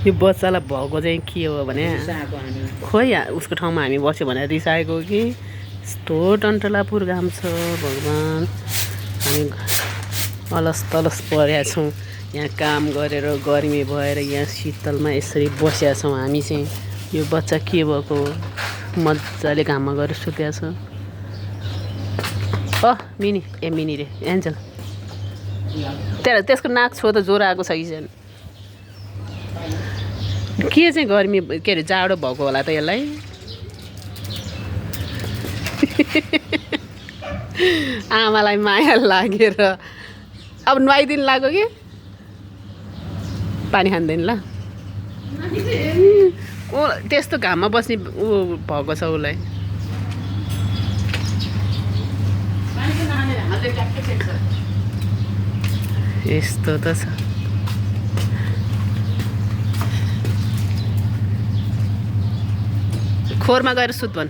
यो बच्चालाई भएको चाहिँ के हो भने खोइ उसको ठाउँमा हामी बस्यो भने रिसाएको कि यस्तो टन्टलापुर घाम छ भगवान्। हामी अलस तलस परेका छौँ यहाँ काम गरेर गर्मी भएर यहाँ शीतलमा यसरी बसेका छौँ हामी चाहिँ। यो बच्चा के भएको हो मजाले घाममा गएर सुतेको छ। मिनी ए मिनी रे एन्जल त्यसको नाक छो त ज्वरो आएको छ कि छैन के चाहिँ गर्मी के अरे जाडो भएको होला त यसलाई। आमालाई माया लागेर अब नुहाइदिनु लाग्यो कि पानी खाँदैन ल ऊ त्यस्तो घाममा बस्ने ऊ भएको छ उसलाई। यस्तो त छ खोरमा गएर सुत भन्।